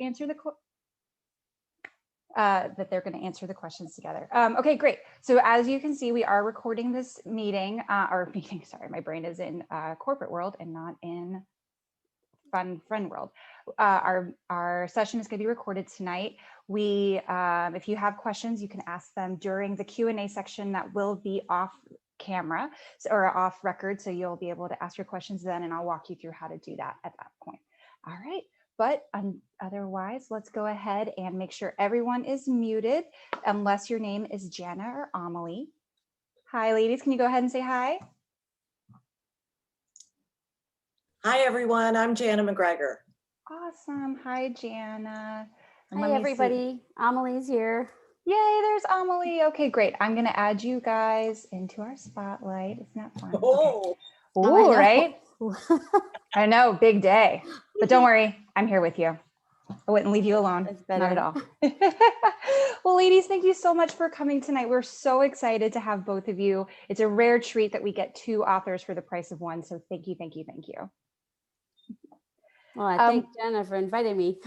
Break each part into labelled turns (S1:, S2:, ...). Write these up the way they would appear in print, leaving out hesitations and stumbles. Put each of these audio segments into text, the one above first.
S1: answer the that they're going to answer the questions together. Okay, great. So as you can see, we are recording this meeting, sorry, my brain is in corporate world and not in friend world. Our session is going to be recorded tonight. If you have questions, you can ask them during the Q&A section that will be off camera or off record. So you'll be able to ask your questions then, and I'll walk you through how to do that at that point. All right. But otherwise, let's go ahead and make sure everyone is muted unless your name is Janna or Amalie. Hi, ladies. Can you go ahead and say hi?
S2: Hi, everyone. I'm Janna MacGregor.
S1: Awesome. Hi, Janna.
S3: Hi, everybody. Amalie's here.
S1: Yay, there's Amalie. Okay, great. I'm going to add you guys into our spotlight. Isn't that fun?
S2: Oh,
S1: okay. Ooh, right? I know, big day. But don't worry, I'm here with you. I wouldn't leave you alone. Not at all. Well, ladies, thank you so much for coming tonight. We're so excited to have both of you. It's a rare treat that we get two authors for the price of one. So thank you, thank you, thank you.
S3: Well, I thank Janna for inviting me.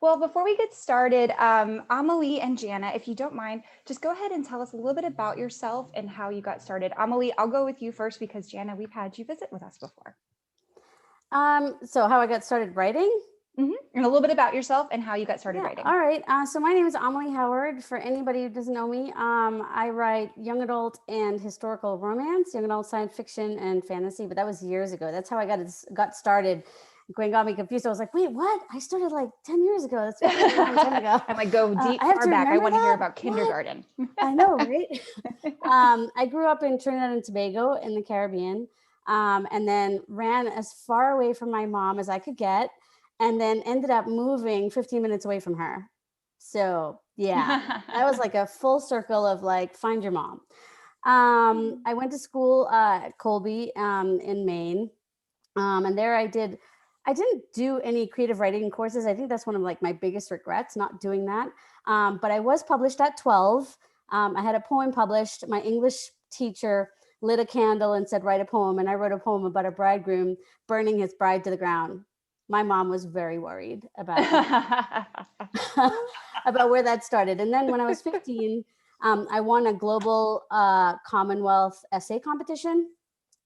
S1: Well, before we get started, Amalie and Janna, if you don't mind, just go ahead and tell us a little bit about yourself and how you got started. Amalie, I'll go with you first because Janna, we've had you visit with us before.
S3: So how I got started writing?
S1: And a little bit about yourself and how you got started writing.
S3: All right. So my name is Amalie Howard. For anybody who doesn't know me, I write young adult and historical romance, young adult science fiction and fantasy, but that was years ago. That's how I got started. Gwen got me confused. I was like, wait, what? I started like 10 years ago. That's a long time ago.
S1: I'm like, go deep far back. I want to hear about kindergarten.
S3: I know, right? I grew up in Trinidad and Tobago in the Caribbean, and then ran as far away from my mom as I could get, and then ended up moving 15 minutes away from her. So yeah, that was like a full circle of like, find your mom. I went to school at Colby in Maine, and there I didn't do any creative writing courses. I think that's one of like my biggest regrets, not doing that. But I was published at 12. I had a poem published. My English teacher lit a candle and said, write a poem. And I wrote a poem about a bridegroom burning his bride to the ground. My mom was very worried about about where that started. And then when I was 15, I won a global Commonwealth essay competition.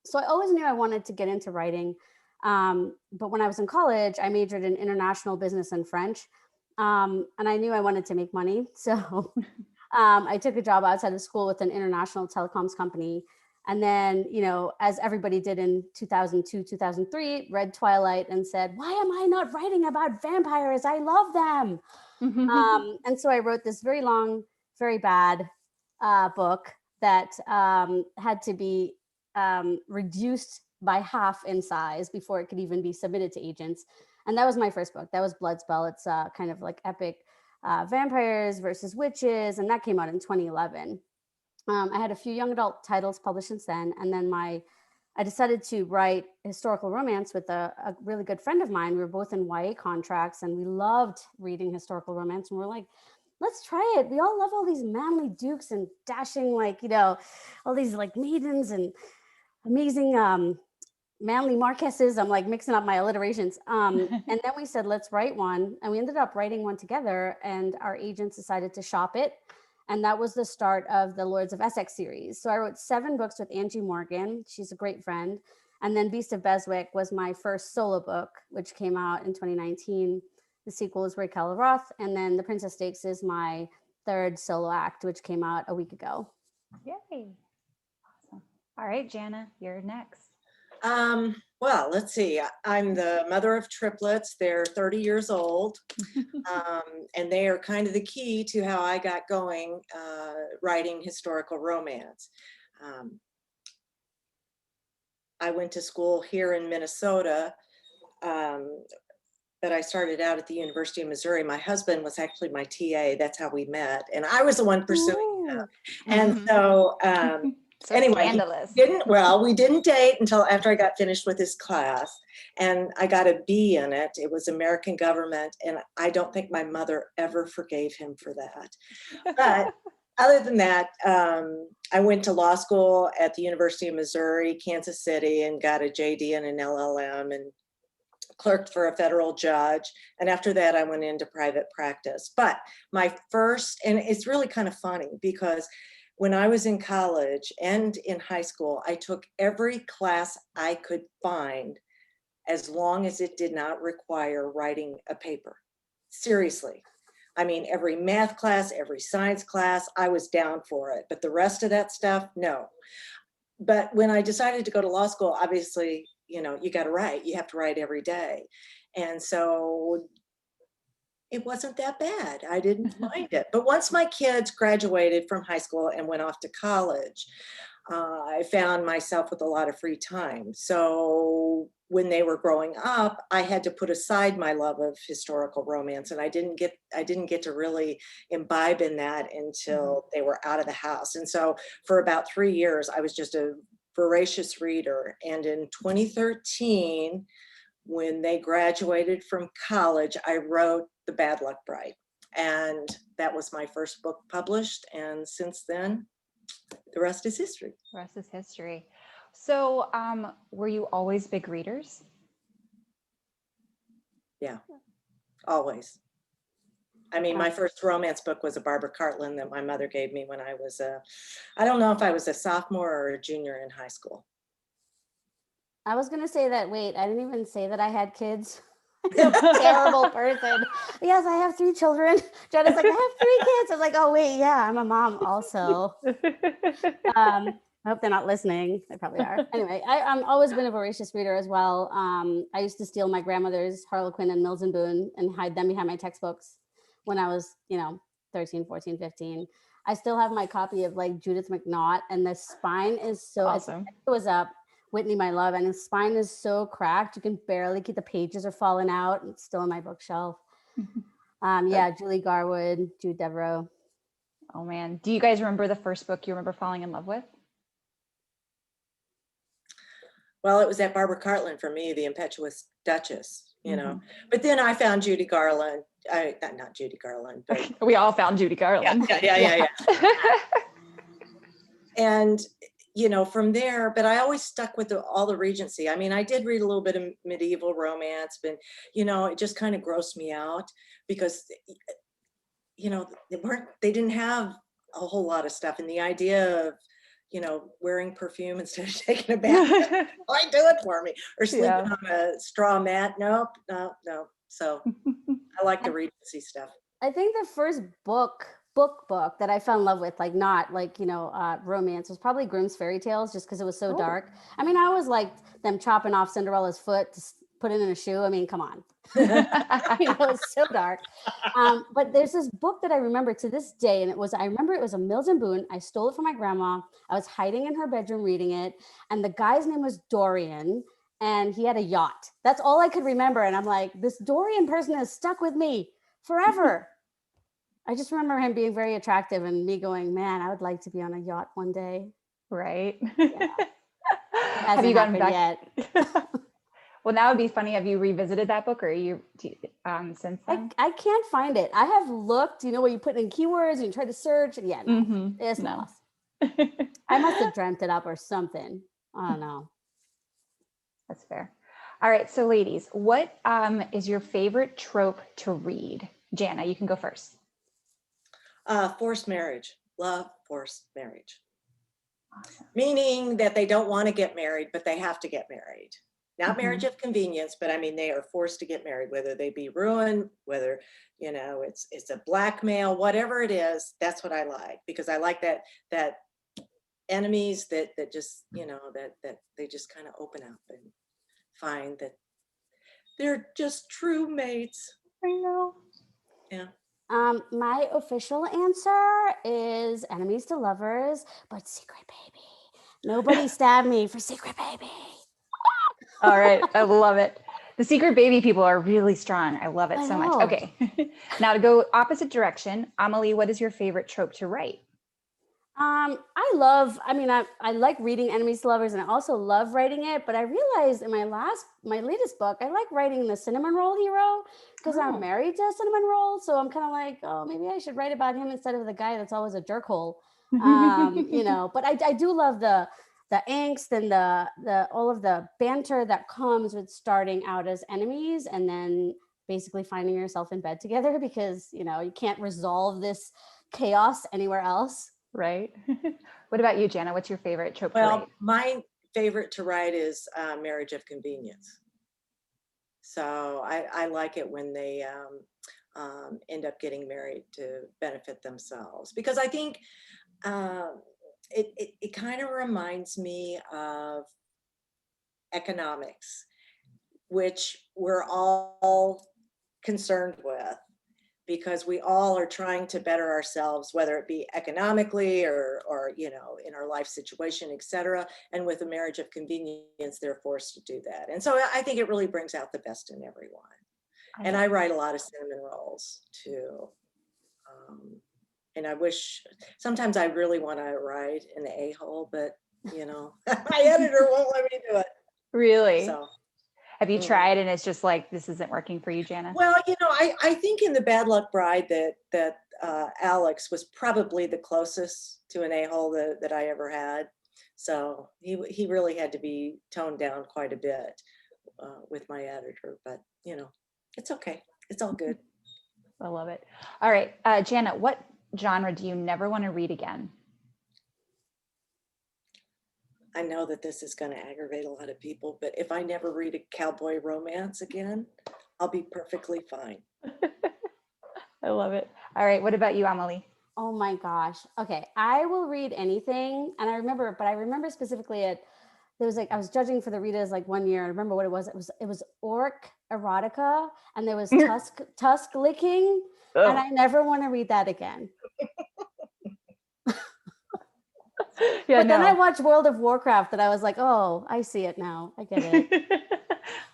S3: So I always knew I wanted to get into writing. But when I was in college, I majored in international business and French. And I knew I wanted to make money. So I took a job outside of school with an international telecoms company. And then, you know, as everybody did in 2002, 2003, read Twilight and said, why am I not writing about vampires? I love them. And so I wrote this very long, very bad book that had to be reduced by half in size before it could even be submitted to agents. And that was my first book. That was Bloodspell. It's kind of like epic vampires versus witches. And that came out in 2011. I had a few young adult titles published since then. And then I decided to write historical romance with a really good friend of mine. We were both in YA contracts and we loved reading historical romance. And we're like, let's try it. We all love all these manly dukes and dashing, like, you know, all these like maidens and amazing manly marquesses. I'm like mixing up my alliterations. And then we said, let's write one. And we ended up writing one together and our agents decided to shop it. And that was the start of the Lords of Essex series. So I wrote 7 books with Angie Morgan. She's a great friend. And then Beast of Beswick was my first solo book, which came out in 2019. The sequel is Raquel Roth. And then The Princess Stakes is my 3rd solo act, which came out a week ago.
S1: Yay. Awesome. All right, Janna, you're next.
S2: Well, let's see. I'm the mother of triplets. They're 30 years old. And they are kind of the key to how I got going writing historical romance. I went to school here in Minnesota, but I started out at the University of Missouri. My husband was actually my TA. That's how we met. And I was the one pursuing him. And so,
S1: so
S2: anyway,
S1: scandalous.
S2: We didn't date until after I got finished with his class, and I got a B in it. It was American government, and I don't think my mother ever forgave him for that. But other than that, I went to law school at the University of Missouri, Kansas City, and got a JD and an LLM, and clerked for a federal judge. And after that, I went into private practice. But my first, and it's really kind of funny because when I was in college and in high school, I took every class I could find as long as it did not require writing a paper. Seriously. I mean, every math class, every science class, I was down for it. But the rest of that stuff, no. But when I decided to go to law school, obviously, you know, you got to write. You have to write every day. And so it wasn't that bad. I didn't mind it. But once my kids graduated from high school and went off to college, I found myself with a lot of free time. So when they were growing up, I had to put aside my love of historical romance, and I didn't get to really imbibe in that until they were out of the house. And so for about 3 years, I was just a voracious reader. And in 2013, when they graduated from college, I wrote The Bad Luck Bride, and that was my first book published. And since then, the rest is history.
S1: The rest is history. So were you always big readers?
S2: Yeah, always. I mean, my first romance book was a Barbara Cartland that my mother gave me when I was I don't know if I was a sophomore or a junior in high school.
S3: I was going to say that, wait, I didn't even say that I had kids. I'm a terrible person. Yes, I have 3 children. Jenna's like, I have 3 kids. I was like, oh, wait, yeah, I'm a mom also. I hope they're not listening. They probably are. Anyway, I've always been a voracious reader as well. I used to steal my grandmother's Harlequin and Mills and Boon and hide them behind my textbooks when I was, 13, 14, 15. I still have my copy of like Judith McNaught, and the spine is so
S1: Awesome.
S3: it was up. Whitney, My Love, and his spine is so cracked you can barely keep the pages are falling out. It's still in my bookshelf. Julie Garwood, Jude Devereaux.
S1: Oh man, do you guys remember the first book you remember falling in love with?
S2: Well, it was that Barbara Cartland for me, The Impetuous Duchess, But then I found Judy Garland. Not Judy Garland, but
S1: We all found Judy Garland.
S2: Yeah. And from there, but I always stuck with all the Regency. I mean, I did read a little bit of medieval romance, but, it just kind of grossed me out because, they didn't have a whole lot of stuff. And the idea of, wearing perfume instead of taking a bath, why do it for me? Or sleeping on a straw mat. Nope. So I like the Regency stuff.
S3: I think the first book that I fell in love with, like not like, romance, was probably Grimm's Fairy Tales, just because it was so dark. I mean, I always liked them chopping off Cinderella's foot to put it in a shoe. I mean, come on. It was so dark. But there's this book that I remember to this day, and I remember it was a Mills and Boon. I stole it from my grandma. I was hiding in her bedroom reading it, and the guy's name was Dorian, and he had a yacht. That's all I could remember. And I'm like, this Dorian person has stuck with me forever. I just remember him being very attractive and me going, man, I would like to be on a yacht one day.
S1: Right.
S3: Yeah.
S1: Have you gotten back
S3: yet?
S1: Well, that would be funny. Have you revisited that book, or are you since then?
S3: I can't find it. I have looked, where you put in keywords and you try to search, and it's lost. I must have dreamt it up or something. I don't know.
S1: That's fair. All right. So ladies, what is your favorite trope to read? Janna, you can go first.
S2: Forced marriage. Love forced marriage. Awesome. Meaning that they don't want to get married, but they have to get married. Not marriage of convenience, but I mean, they are forced to get married, whether they be ruined, whether, it's a blackmail, whatever it is. That's what I like, because I like that enemies that just, that they just kind of open up and find that they're just true mates.
S1: I know.
S2: Yeah.
S3: My official answer is enemies to lovers, but secret baby. Nobody stabbed me for secret baby.
S1: All right. I love it. The secret baby people are really strong. I love it so much. Okay. Now to go opposite direction, Amalie, what is your favorite trope to write?
S3: I like reading enemies to lovers, and I also love writing it, but I realized in my latest book, I like writing the cinnamon roll hero because I'm married to a cinnamon roll. So I'm kind of like, oh, maybe I should write about him instead of the guy that's always a jerkhole. But I do love the the angst and the all of the banter that comes with starting out as enemies and then basically finding yourself in bed together because, you know, you can't resolve this chaos anywhere else.
S1: Right. What about you, Janna? What's your favorite trope to
S2: Well,
S1: write?
S2: my favorite to write is Marriage of Convenience. So I like it when they end up getting married to benefit themselves, because I think it kind of reminds me of economics, which we're all concerned with, because we all are trying to better ourselves, whether it be economically or you know, in our life situation, etc. And with a marriage of convenience, they're forced to do that. And so I think it really brings out the best in everyone. And I write a lot of cinnamon rolls too. And I wish, sometimes I really want to write an a-hole, but you know, my editor won't let me do it.
S1: Really?
S2: So.
S1: Have you tried and it's just like, this isn't working for you, Janna?
S2: Well, you know, I think in The Bad Luck Bride that Alex was probably the closest to an a-hole that I ever had. So he really had to be toned down quite a bit with my editor, but you know, it's okay. It's all good.
S1: I love it. All right, Janna, what genre do you never want to read again?
S2: I know that this is going to aggravate a lot of people, but if I never read a cowboy romance again, I'll be perfectly fine.
S1: I love it. All right, what about you, Amalie?
S3: Oh my gosh. Okay, I will read anything, and I remember specifically there was like, I was judging for the Ritas like one year. I remember what it was. It was orc erotica, and there was tusk licking, and I never want to read that again.
S1: Yeah,
S3: but then I watched World of Warcraft and I was like, oh, I see it now. I get it.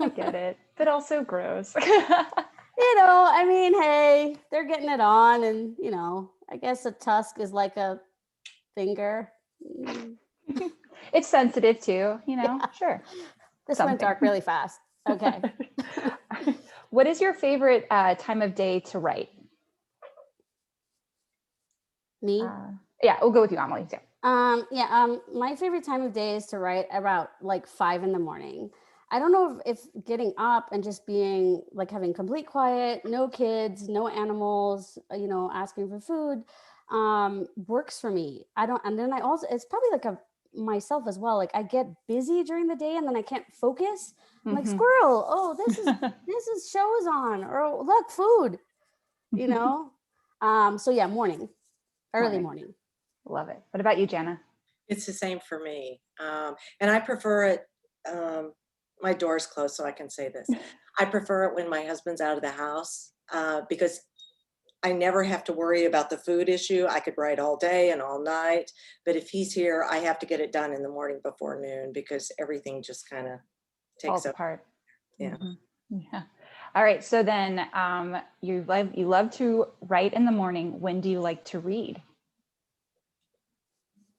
S1: I get it, but also gross.
S3: You know, I mean, hey, they're getting it on, and you know, I guess a tusk is like a finger.
S1: It's sensitive too, you know. Yeah. Sure.
S3: This went dark really fast. Okay.
S1: What is your favorite time of day to write?
S3: Me?
S1: Yeah, we'll go with you, Amalie. Too.
S3: My favorite time of day is to write about like 5 a.m. I don't know if getting up and just being like having complete quiet, no kids, no animals, you know, asking for food, works for me. And then I also, it's probably like myself as well. Like I get busy during the day and then I can't focus. I'm like, squirrel, oh, this is show is on, or oh, look, food, you know? So yeah, early morning.
S1: Love it. What about you, Janna?
S2: It's the same for me. And I prefer it, my door's closed, so I can say this. I prefer it when my husband's out of the house because I never have to worry about the food issue. I could write all day and all night, but if he's here, I have to get it done in the morning before noon because everything just kind of takes
S1: falls apart.
S2: Yeah.
S1: Yeah. All right. So then you love to write in the morning. When do you like to read?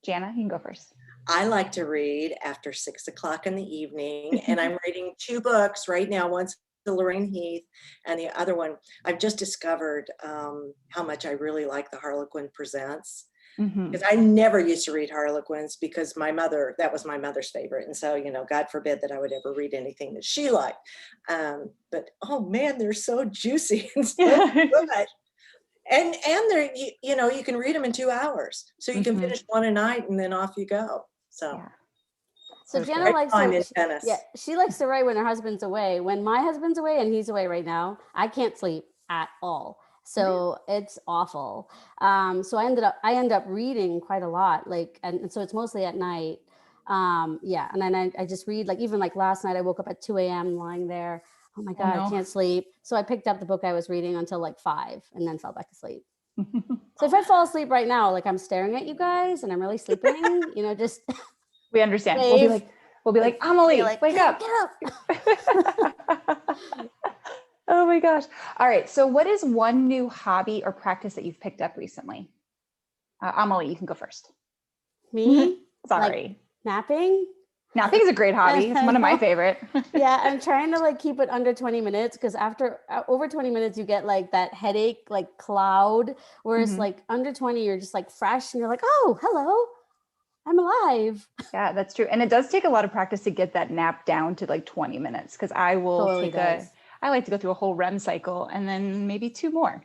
S1: Janna, you can go first.
S2: I like to read after 6 o'clock in the evening, and I'm reading 2 books right now. One's the Lorraine Heath, and the other one, I've just discovered how much I really like the Harlequin Presents. Because I never used to read Harlequins because that was my mother's favorite. And so, you know, God forbid that I would ever read anything that she liked. But, oh man, they're so juicy and so good. And they're, you know, you can read them in 2 hours. So you can finish one a night and then off you go. So,
S1: yeah.
S3: So Janna she likes to write when her husband's away. When my husband's away, and he's away right now, I can't sleep at all. So it's awful. So I end up reading quite a lot, like, and so it's mostly at night. And then I just read, like, even like last night, I woke up at 2 a.m. lying there. Oh my God, I can't sleep. So I picked up the book I was reading until like 5 and then fell back asleep. So if I fall asleep right now, like I'm staring at you guys and I'm really sleeping, you know, just
S1: we understand.
S3: Wave.
S1: We'll be like, Amalie, wake up.
S3: Get up.
S1: Oh my gosh. All right. So what is one new hobby or practice that you've picked up recently? Amalie, you can go first.
S3: Me?
S1: Sorry.
S3: Like napping?
S1: Napping is a great hobby. It's one of my favorite.
S3: Yeah, I'm trying to like keep it under 20 minutes because after over 20 minutes, you get like that headache, like cloud. Whereas like under 20, you're just like fresh and you're like, oh, hello. I'm alive.
S1: Yeah, that's true. And it does take a lot of practice to get that nap down to like 20 minutes because I will
S3: Totally does.
S1: I like to go through a whole REM cycle and then maybe 2 more.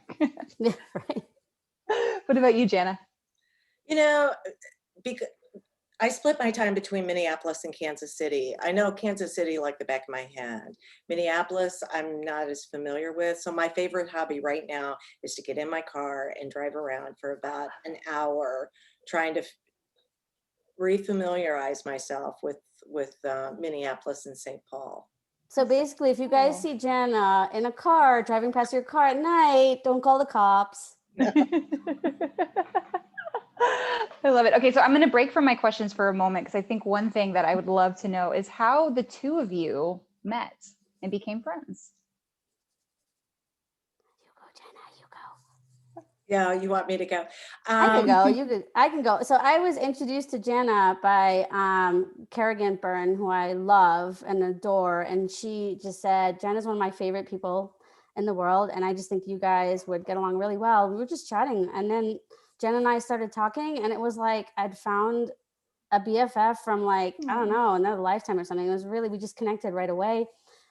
S3: Yeah, right.
S1: What about you, Janna?
S2: You know, because I split my time between Minneapolis and Kansas City. I know Kansas City like the back of my hand. Minneapolis, I'm not as familiar with. So my favorite hobby right now is to get in my car and drive around for about an hour, trying to refamiliarize myself with Minneapolis and St. Paul.
S3: So basically, if you guys see Janna in a car driving past your car at night, don't call the cops.
S1: I love it. Okay, so I'm going to break from my questions for a moment because I think one thing that I would love to know is how the two of you met and became friends.
S3: You go, Janna, you go.
S2: Yeah, you want me to go?
S3: I can go. I can go. So I was introduced to Janna by Kerrigan Byrne, who I love and adore, and she just said Janna's one of my favorite people in the world, and I just think you guys would get along really well. We were just chatting, and then Jenna and I started talking, and it was like I'd found a BFF from like I don't know, another lifetime or something. It was really, we just connected right away.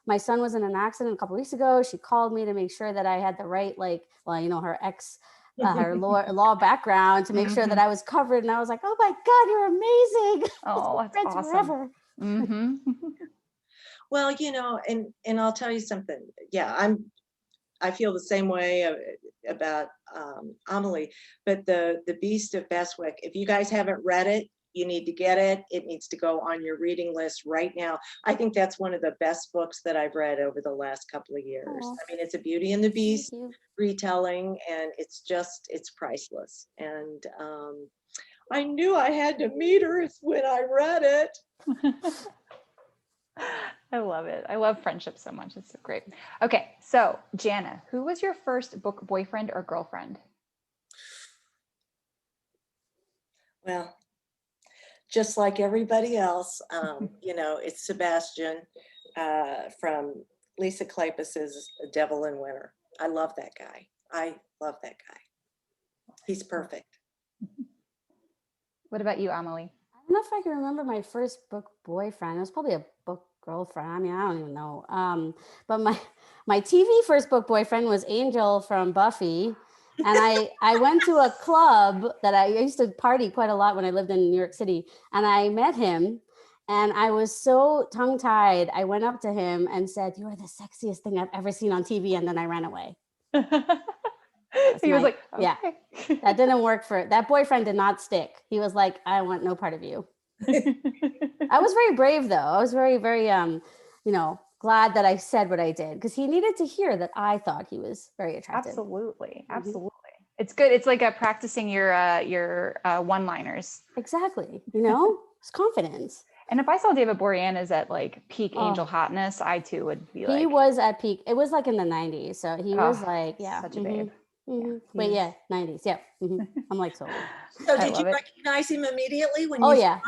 S3: My son was in an accident a couple weeks ago. She called me to make sure that I had the right, like, well, you know, her ex. Her law background to make sure that I was covered, and I was like, "Oh my God, you're amazing!"
S1: Oh, that's
S3: friends
S1: awesome.
S3: forever.
S1: Mm-hmm.
S2: Well, you know, and I'll tell you something. Yeah, I feel the same way about Amalie, but the Beast of Bestwick. If you guys haven't read it, you need to get it. It needs to go on your reading list right now. I think that's one of the best books that I've read over the last couple of years.
S3: Aww.
S2: I mean, it's a Beauty and the Beast retelling, and it's priceless. And I knew I had to meet her when I read it.
S1: I love it. I love friendship so much. It's so great. Okay, so Janna, who was your first book boyfriend or girlfriend?
S2: Well, just like everybody else, you know, it's Sebastian from Lisa Kleypas's Devil in Winter. I love that guy. I love that guy. He's perfect.
S1: What about you, Amalie?
S3: I don't know if I can remember my first book boyfriend. It was probably a book girlfriend. I mean, I don't even know. But my TV first book boyfriend was Angel from Buffy. And I went to a club that I used to party quite a lot when I lived in New York City. And I met him, and I was so tongue-tied. I went up to him and said, "You are the sexiest thing I've ever seen on TV." And then I ran away.
S1: He was like, okay.
S3: Yeah, that didn't work that boyfriend did not stick. He was like, "I want no part of you." I was very brave though. I was very, very, you know, glad that I said what I did, because he needed to hear that I thought he was very attractive.
S1: Absolutely. Absolutely. It's good. It's like practicing your one-liners.
S3: Exactly. You know, it's confidence.
S1: And if I saw David Boreanaz at like peak angel hotness, I too would be like.
S3: He was at peak. It was like in the 90s. So he was like, yeah.
S1: Such a babe.
S3: Yeah, wait, yeah, 90s. Yeah. I'm like so old.
S2: So did you recognize him immediately when you
S3: saw him?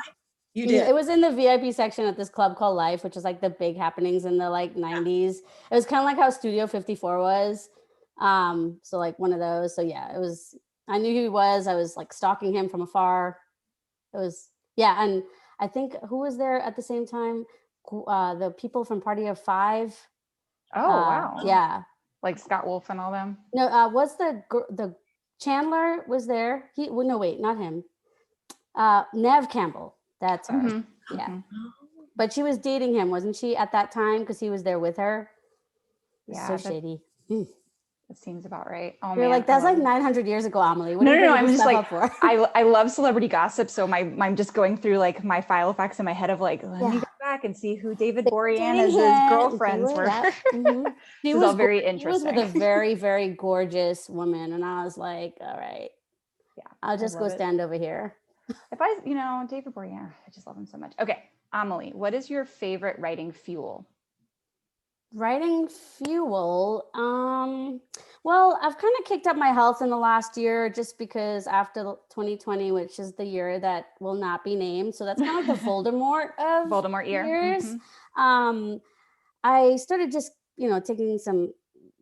S2: You did.
S3: It was in the VIP section at this club called Life, which is like the big happenings in the like 90s. It was kind of like how Studio 54 was. So like one of those. So yeah, it was, I knew who he was. I was like stalking him from afar. It was, yeah. And I think who was there at the same time? The people from Party of Five.
S1: Oh, wow.
S3: Yeah.
S1: Like Scott Wolf and all them.
S3: No, was the Chandler was there. No, wait, not him. Nev Campbell. That's her. Mm-hmm. Yeah. Mm-hmm. But she was dating him, wasn't she, at that time? Because he was there with her. Yeah. So shady.
S1: That seems about right. Oh,
S3: You're like, that's like 900 years ago, Amalie. What
S1: no. I'm just like, I love celebrity gossip. So I'm just going through like my file facts in my head of like, let me go back and see who David Boreanaz's girlfriends were.
S3: Mm-hmm.
S1: This is all very interesting.
S3: He was with a very, very gorgeous woman. And I was like, all right, yeah, I'll just go stand over here.
S1: If David Boreanaz, I just love him so much. Okay, Amalie, what is your favorite writing fuel?
S3: Writing fuel. Well, I've kind of kicked up my health in the last year just because after 2020, which is the year that will not be named. So that's kind of like the Voldemort year. Years. Mm-hmm. I started just, taking some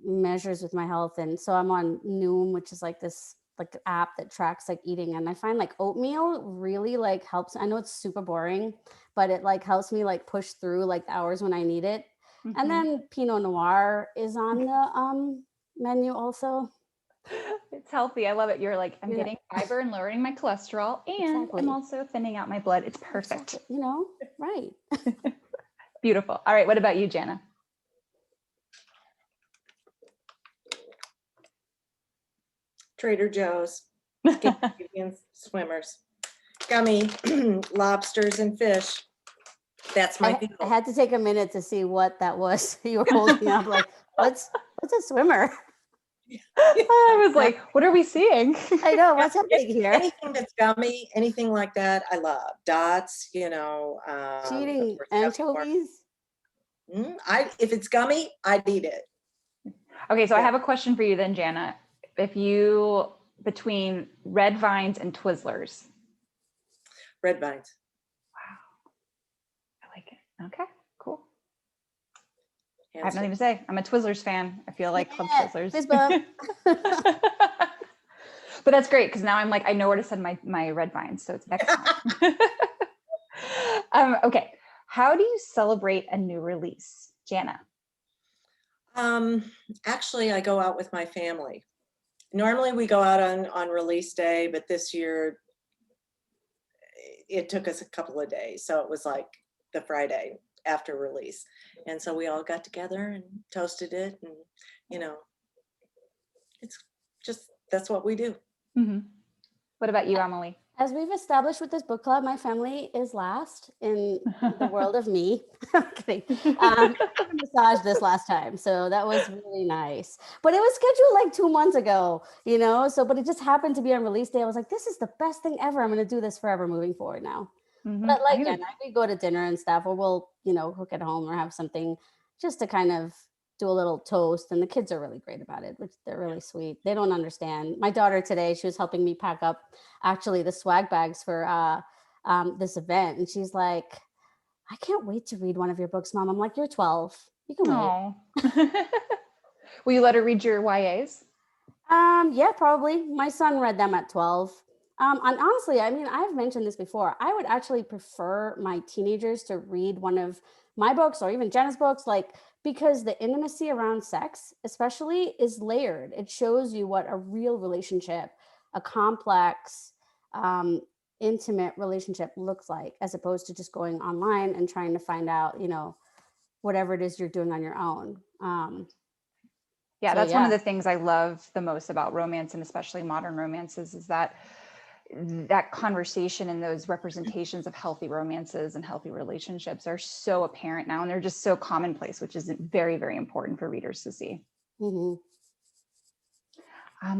S3: measures with my health. And so I'm on Noom, which is like this like an app that tracks like eating, and I find like oatmeal really like helps. I know it's super boring, but it like helps me like push through like hours when I need it. And
S1: Mhm.
S3: then Pinot Noir is on the menu also.
S1: It's healthy. I love it. You're like, I'm
S3: Yeah,
S1: getting fiber and lowering my cholesterol, and I'm
S3: exactly.
S1: also thinning out my blood. It's perfect.
S3: Exactly. You know, right.
S1: Beautiful. All right. What about you, Janna?
S2: Trader Joe's, Scandinavian swimmers, gummy, lobsters and fish. That's my
S3: I
S2: deal.
S3: had to take a minute to see what that was you were holding up. Like, what's a swimmer?
S1: I was like, what are we seeing?
S3: I know what's happening here.
S2: Anything that's gummy, anything like that, I love. Dots, of
S3: Cheating
S2: course, nothing more.
S3: anchovies.
S2: If it's gummy, I'd eat it.
S1: Okay, so I
S2: Yeah.
S1: have a question for you then, Janna. If you, between red vines and Twizzlers.
S2: Red vines.
S1: Wow, I like it. Okay, cool. I have
S2: Hands
S1: nothing
S2: down.
S1: to say. I'm a Twizzlers fan. I feel like Club
S3: Yeah,
S1: Twizzlers.
S3: fist bump.
S1: But that's great because now I'm like, I know where to send my red vines. So it's excellent. Okay. How do you celebrate a new release, Janna?
S2: Actually, I go out with my family. Normally we go out on release day, but this year it took us a couple of days. So it was like the Friday after release. And so we all got together and toasted it. And, it's just, that's what we do.
S1: Mm-hmm. What about you, Amalie?
S3: As we've established with this book club, my family is last in the world of me. I'm kidding. I got a massage this last time, so that was really nice. But it was scheduled like 2 months ago, but it just happened to be on release day. I was like, this is the best thing ever. I'm going to do this forever moving forward now.
S1: Mm-hmm.
S3: But like, Jenna, we go to dinner and stuff, or we'll, cook at home or have something just to kind of do a little toast. And the kids are really great about it, which they're really sweet. They don't understand. My daughter today, she was helping me pack up actually the swag bags for this event. And she's like, I can't wait to read one of your books, Mom. I'm like, you're 12. You can wait.
S1: Oh. Will you let her read your YAs?
S3: Yeah, probably. My son read them at 12. And honestly, I mean, I've mentioned this before. I would actually prefer my teenagers to read one of my books or even Jenna's books, because the intimacy around sex, especially, is layered. It shows you what a real relationship, a complex, intimate relationship looks like, as opposed to just going online and trying to find out, whatever it is you're doing on your own.
S1: Yeah,
S3: So,
S1: that's one of
S3: yeah.
S1: the things I love the most about romance, and especially modern romances, is that conversation and those representations of healthy romances and healthy relationships are so apparent now, and they're just so commonplace, which is very, very important for readers to see.
S3: Mm-hmm.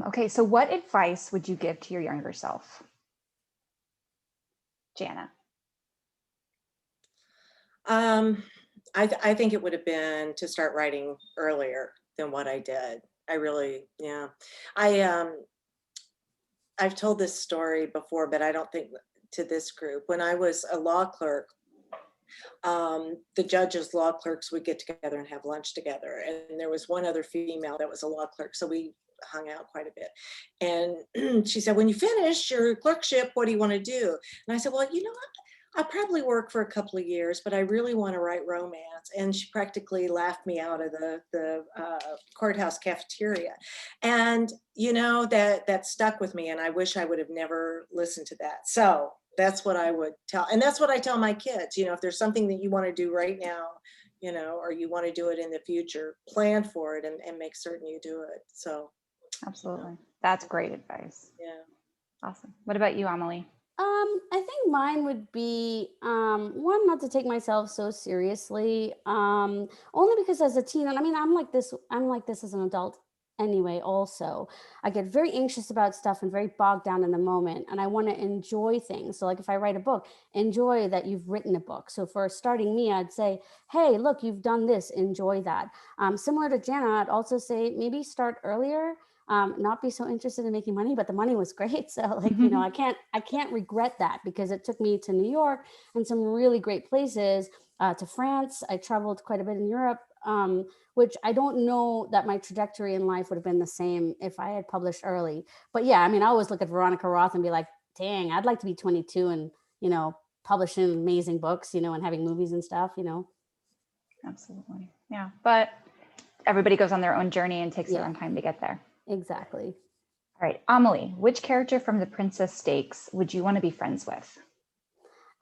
S1: Okay, so what advice would you give to your younger self, Janna?
S2: I think it would have been to start writing earlier than what I did. I really, yeah. I've told this story before, but I don't think to this group. When I was a law clerk, the judges, law clerks would get together and have lunch together. And there was one other female that was a law clerk. So we hung out quite a bit. And she said, when you finish your clerkship, what do you want to do? And I said, well, you know what? I'll probably work for a couple of years, but I really want to write romance. And she practically laughed me out of the courthouse cafeteria. And, that stuck with me. And I wish I would have never listened to that. So that's what I would tell. And that's what I tell my kids, if there's something that you want to do right now, or you want to do it in the future, plan for it and make certain you do it. So.
S1: Absolutely. That's great advice.
S2: Yeah.
S1: Awesome. What about you, Amalie?
S3: I think mine would be one, not to take myself so seriously. Only because as a teen, and I mean, I'm like this as an adult anyway. Also, I get very anxious about stuff and very bogged down in the moment, and I want to enjoy things. So, like if I write a book, enjoy that you've written a book. So for starting me, I'd say, hey, look, you've done this. Enjoy that. Similar to Janna, I'd also say maybe start earlier. Not be so interested in making money, but the money was great. So I can't regret that, because it took me to New York and some really great places, to France. I traveled quite a bit in Europe, which I don't know that my trajectory in life would have been the same if I had published early. But yeah, I mean, I always look at Veronica Roth and be like, dang, I'd like to be 22 and, publishing amazing books, and having movies and stuff,
S1: Absolutely. Yeah. But everybody goes on their own journey and takes their
S3: Yeah.
S1: own time to get there.
S3: Exactly.
S1: All right. Amalie, which character from the Princess Stakes would you want to be friends with?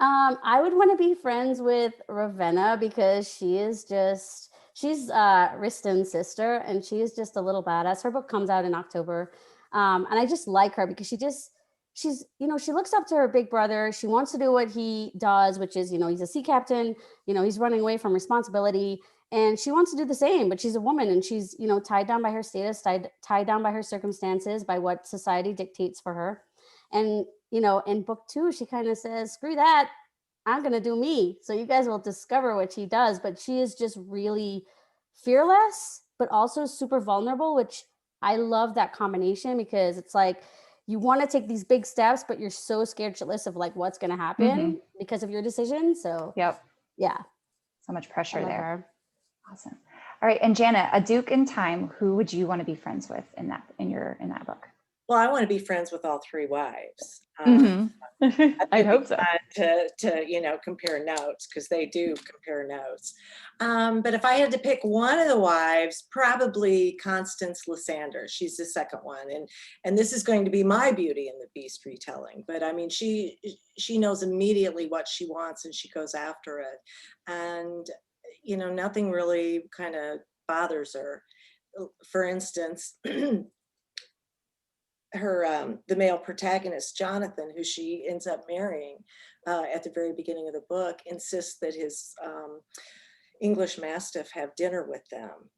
S3: I would want to be friends with Ravenna because she's Risten's sister, and she is just a little badass. Her book comes out in October. And I just like her because she looks up to her big brother. She wants to do what he does, which is, he's a sea captain, he's running away from responsibility, and she wants to do the same, but she's a woman and she's, tied down by her status, tied down by her circumstances, by what society dictates for her. And, in book 2, she kind of says, screw that, I'm going to do me. So you guys will discover what she does, but she is just really fearless, but also super vulnerable, which I love that combination because it's like, you want to take these big steps, but you're so scared shitless of like what's going to happen because of your decision. So
S1: Yep.
S3: yeah.
S1: So much pressure
S3: I love
S1: there.
S3: her.
S1: Awesome. All right. And Janna, a Duke in Time, who would you want to be friends with in that book?
S2: Well, I want to be friends with all 3 wives.
S1: I hope so.
S2: To compare notes, because they do compare notes. But if I had to pick one of the wives, probably Constance Lysander. She's the second one, and this is going to be my Beauty and the Beast retelling. But I mean, she knows immediately what she wants, and she goes after it, and nothing really kind of bothers her. For instance. The male protagonist, Jonathan, who she ends up marrying at the very beginning of the book, insists that his English Mastiff have dinner with them,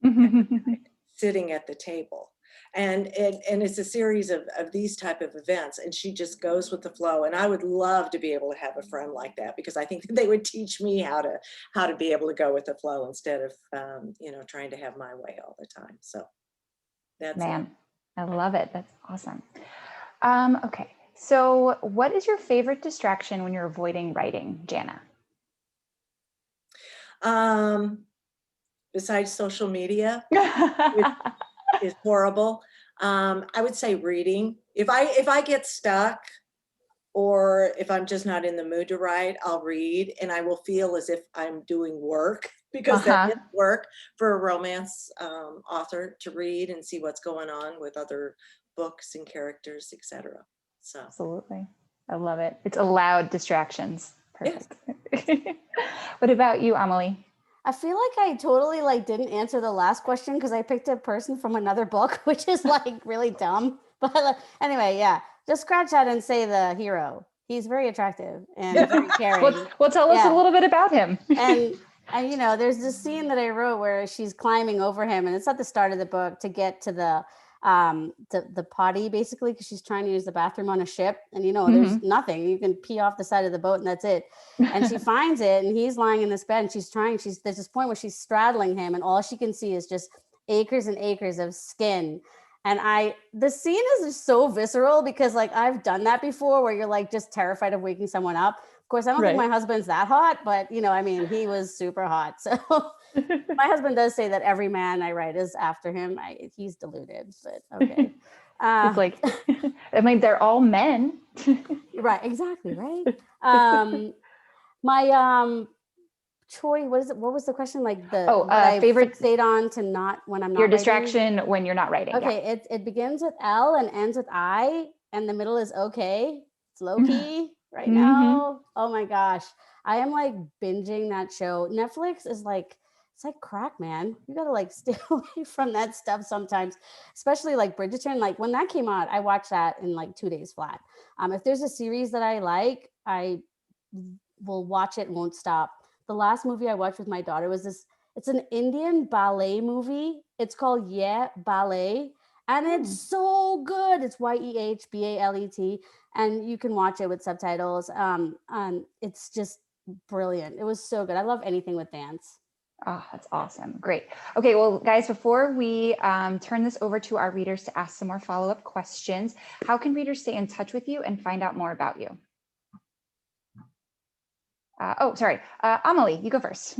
S2: sitting at the table. And it's a series of these type of events, and she just goes with the flow. And I would love to be able to have a friend like that, because I think they would teach me how to be able to go with the flow instead of trying to have my way all the time. So that's
S1: Man. I love it. That's awesome. Okay. So what is your favorite distraction when you're avoiding writing, Janna?
S2: Besides social media, which is horrible, I would say reading. If I get stuck, or if I'm just not in the mood to write, I'll read, and I will feel as if I'm doing work, because that is work for a romance author, to read and see what's going on with other books and characters, etc. So
S1: absolutely, I love it. It's allowed distractions. Perfect.
S3: Yes.
S1: What about you, Amalie?
S3: I feel like I totally didn't answer the last question because I picked a person from another book, which is really dumb. But anyway, yeah, just scratch that and say the hero. He's very attractive and very caring.
S1: Well, tell us a little bit about him.
S3: And there's this scene that I wrote where she's climbing over him, and it's at the start of the book to get to the potty, basically, because she's trying to use the bathroom on a ship, and there's nothing. You can pee off the side of the boat and that's it. And she finds it, and he's lying in this bed, and there's this point where she's straddling him, and all she can see is just acres and acres of skin. And the scene is just so visceral because I've done that before, where you're just terrified of waking someone up. Of course, I don't think my husband's that hot, but he was super hot. So my husband does say that every man I write is after him. He's deluded, but okay.
S1: It's they're all men.
S3: Right, exactly, right? My choice, what was the question?
S1: Favorite
S3: fixate on to not when I'm not
S1: your
S3: writing?
S1: distraction when you're not writing.
S3: Okay, it begins with L and ends with I, and the middle is okay. It's low key right now. Oh my gosh, I am binging that show. Netflix is it's like crack, man. You gotta stay away from that stuff sometimes, especially Bridgerton. When that came out, I watched that in 2 days flat. If there's a series that I like, I will watch it and won't stop. The last movie I watched with my daughter was this. It's an Indian ballet movie. It's called Yeah Ballet, and it's so good. It's YEHBALET, and you can watch it with subtitles. It's just brilliant. It was so good. I love anything with dance.
S1: Oh, that's awesome. Great. Okay, well, guys, before we turn this over to our readers to ask some more follow-up questions, how can readers stay in touch with you and find out more about you? Amalie, you go first.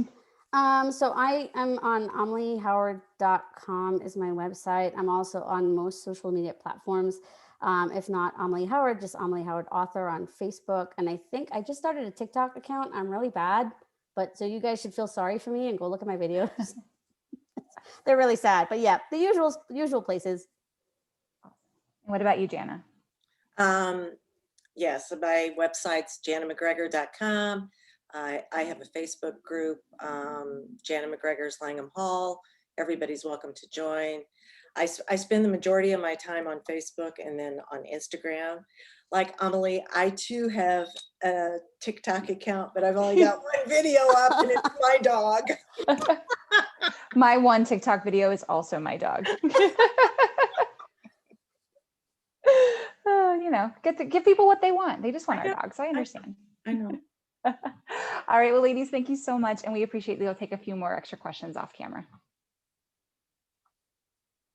S3: So I am on AmalieHoward.com is my website. I'm also on most social media platforms. If not Amalie Howard, just Amalie Howard author on Facebook. And I think I just started a TikTok account. I'm really bad, but so you guys should feel sorry for me and go look at my videos. They're really sad, but yeah, the usual places.
S1: And what about you, Janna?
S2: Yes, so my website's JannaMacGregor.com. I have a Facebook group, Janna MacGregor's Langham Hall. Everybody's welcome to join. I spend the majority of my time on Facebook and then on Instagram. Like Amalie, I too have a TikTok account, but I've only got one video up and it's my dog.
S1: My one TikTok video is also my dog. Give people what they want. They just want our dogs. I understand.
S2: I know.
S1: All right. Well, ladies, thank you so much. And we appreciate that you'll take a few more extra questions off camera.